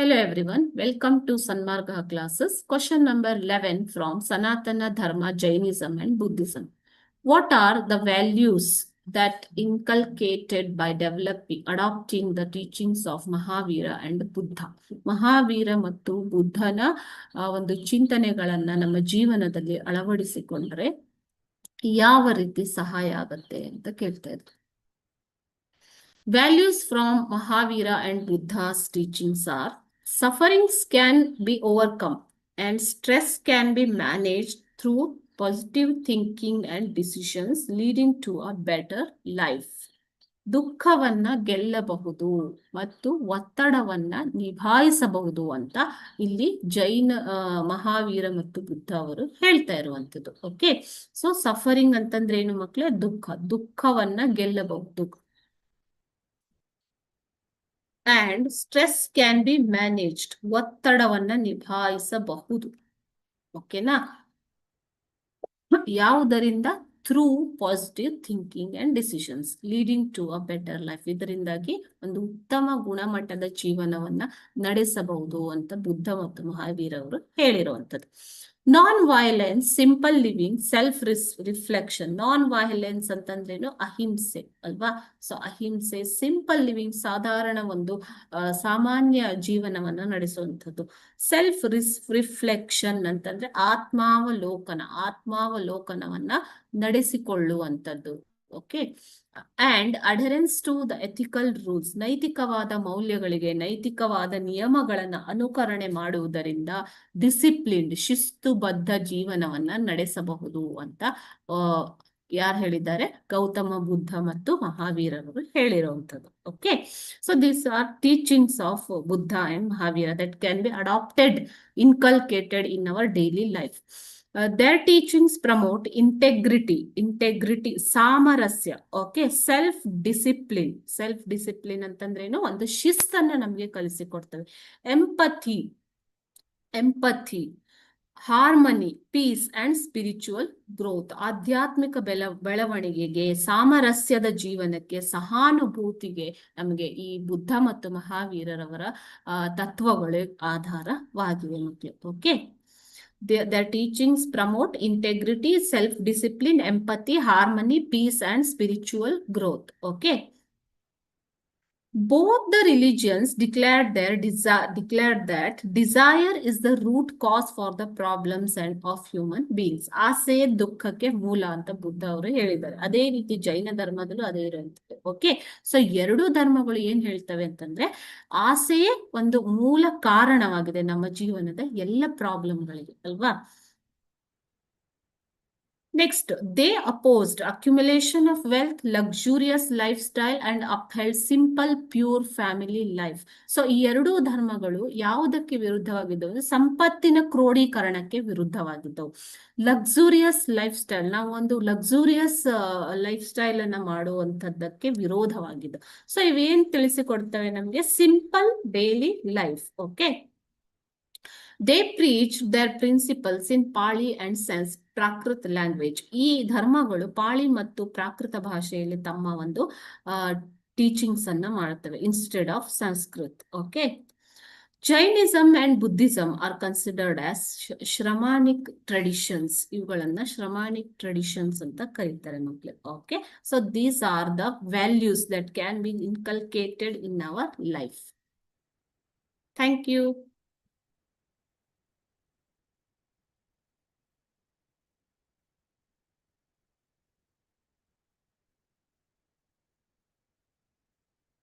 Hello everyone, welcome to Sanmarga classes. Question number 11 from Sanatana Dharma, Jainism and Buddhism. What are the values that inculcated by adopting the teachings of Mahavira and Buddha? Mahavir ಮತ್ತು ಬುದ್ಧನ ಒಂದು ಚಿಂತನೆಗಳನ್ನ ನಮ್ಮ ಜೀವನದಲ್ಲಿ ಅಳವಡಿಸಿಕೊಂಡ್ರೆ ಯಾವ ರೀತಿ ಸಹಾಯ ಆಗುತ್ತೆ ಅಂತ ಕೇಳ್ತಾ ಇದ್ರು. Values from Mahavira and Buddha's teachings are: sufferings can be overcome and stress can be managed through positive thinking and decisions leading to a better life. ದುಃಖವನ್ನ ಗೆಲ್ಲಬಹುದು ಮತ್ತು ಒತ್ತಡವನ್ನ ನಿಭಾಯಿಸಬಹುದು ಅಂತ ಇಲ್ಲಿ ಮಹಾವೀರ ಮತ್ತು ಬುದ್ಧ ಅವರು ಹೇಳ್ತಾ ಇರುವಂತದ್ದು. ಓಕೆ, ಸೊ ಸಫರಿಂಗ್ ಅಂತಂದ್ರೆ ಏನು ಮಕ್ಕಳೇ? ದುಃಖವನ್ನ ಗೆಲ್ಲಬಹುದು. And stress can be managed, ಒತ್ತಡವನ್ನ ನಿಭಾಯಿಸಬಹುದು. ಓಕೆನಾ? ಯಾವುದರಿಂದ? Through positive thinking and decisions leading to a better life. ಇದರಿಂದಾಗಿ ಒಂದು ಉತ್ತಮ ಗುಣಮಟ್ಟದ ಜೀವನವನ್ನ ನಡೆಸಬಹುದು ಅಂತ ಬುದ್ಧ ಮತ್ತು ಮಹಾವೀರ ಅವರು ಹೇಳಿರುವಂಥದ್ದು. Non violence, simple living, self reflection. Non violence ಅಂತಂದ್ರೇನು? ಅಹಿಂಸೆ ಅಲ್ವಾ? ಸೊ ಅಹಿಂಸೆ, ಸಿಂಪಲ್ ಲಿವಿಂಗ್, ಸಾಧಾರಣ ಒಂದು ಸಾಮಾನ್ಯ ಜೀವನವನ್ನ ನಡೆಸುವಂಥದ್ದು. ಸೆಲ್ಫ್ ರಿಫ್ಲೆಕ್ಷನ್ ಅಂತಂದ್ರೆ ಆತ್ಮಾವಲೋಕನವನ್ನ ನಡೆಸಿಕೊಳ್ಳುವಂಥದ್ದು. Okay, and adherence to the ethical rules, ನೈತಿಕವಾದ ಮೌಲ್ಯಗಳಿಗೆ, ನೈತಿಕವಾದ ನಿಯಮಗಳನ್ನ ಅನುಕರಣೆ ಮಾಡುವುದರಿಂದ ಡಿಸಿಪ್ಲಿನ್ಡ್, ಶಿಸ್ತುಬದ್ಧ ಜೀವನವನ್ನ ನಡೆಸಬಹುದು ಅಂತ ಯಾರು ಹೇಳಿದ್ದಾರೆ? ಗೌತಮ ಬುದ್ಧ ಮತ್ತು ಮಹಾವೀರರು ಹೇಳಿರುವಂಥದ್ದು. Okay, so these are teachings of Buddha and Mahavira that can be adapted, inculcated in our daily life. Their teachings promote integrity, ಸಾಮರಸ್ಯ. ಓಕೆ, ಸೆಲ್ಫ್ ಡಿಸಿಪ್ಲಿನ್ ಅಂತಂದ್ರೇನು? ಒಂದು ಶಿಸ್ತನ್ನ ನಮ್ಗೆ ಕಲಿಸಿಕೊಡ್ತವೆ. Empathy, harmony, peace and spiritual growth, ಆಧ್ಯಾತ್ಮಿಕ ಬೆಳವಣಿಗೆಗೆ, ಸಾಮರಸ್ಯದ ಜೀವನಕ್ಕೆ, ಸಹಾನುಭೂತಿಗೆ ನಮಗೆ ಈ ಬುದ್ಧ ಮತ್ತು ಮಹಾವೀರರವರ ತತ್ವಗಳು ಆಧಾರವಾಗಿವೆ ಮಕ್ಕಳು. Okay, their teachings promote integrity, self-discipline, empathy, harmony, peace and spiritual growth. Okay, both the religions declared that desire is the root cause for the problems of human beings. ಆಸೆ ದುಃಖಕ್ಕೆ ಮೂಲ ಅಂತ ಬುದ್ಧ ಅವರು ಹೇಳಿದ್ದಾರೆ. ಅದೇ ರೀತಿ ಜೈನ ಧರ್ಮದಲ್ಲೂ ಅದೇ ಇರುವಂಥದ್ದು. ಓಕೆ, ಸೊ ಎರಡು ಧರ್ಮಗಳು ಏನ್ ಹೇಳ್ತವೆ ಅಂತಂದ್ರೆ ಆಸೆಯೇ ಒಂದು ಮೂಲ ಕಾರಣವಾಗಿದೆ ನಮ್ಮ ಜೀವನದ ಎಲ್ಲ ಪ್ರಾಬ್ಲಮ್ಗಳಿಗೆ ಅಲ್ವಾ? Next, they opposed accumulation of wealth, luxurious lifestyle and upheld simple, pure family life. So ಈ ಎರಡೂ ಧರ್ಮಗಳು ಯಾವುದಕ್ಕೆ ವಿರುದ್ಧವಾಗಿದ್ದವು? ಸಂಪತ್ತಿನ ಕ್ರೋಢೀಕರಣಕ್ಕೆ ವಿರುದ್ಧವಾಗಿದ್ದವು. ಲಕ್ಸುರಿಯಸ್ ಲೈಫ್ ಸ್ಟೈಲ್, ನಾವು ಒಂದು ಲಕ್ಸುರಿಯಸ್ ಲೈಫ್ ಸ್ಟೈಲ್ ಅನ್ನ ಮಾಡುವಂತದ್ದಕ್ಕೆ ವಿರೋಧವಾಗಿದ್ದು. ಸೊ ಇವೇನ್ ತಿಳಿಸಿಕೊಡ್ತವೆ ನಮ್ಗೆ? Simple daily life. Okay, they preached their principles in Pali and Sanskrit language. ಈ ಧರ್ಮಗಳು ಪಾಳಿ ಮತ್ತು ಪ್ರಾಕೃತ ಭಾಷೆಯಲ್ಲಿ ತಮ್ಮ ಒಂದು ಟೀಚಿಂಗ್ಸ್ ಅನ್ನ ಮಾಡ್ತವೆ instead of Sanskrit. Okay, Jainism and Buddhism are considered as Shramanic traditions. ಇವುಗಳನ್ನ ಶ್ರಮಾನಿಕ್ ಟ್ರೆಡಿಷನ್ಸ್ ಅಂತ ಕರೀತಾರೆ ಮಕ್ಕಳು. Okay, so these are the values that can be inculcated in our life. Thank you.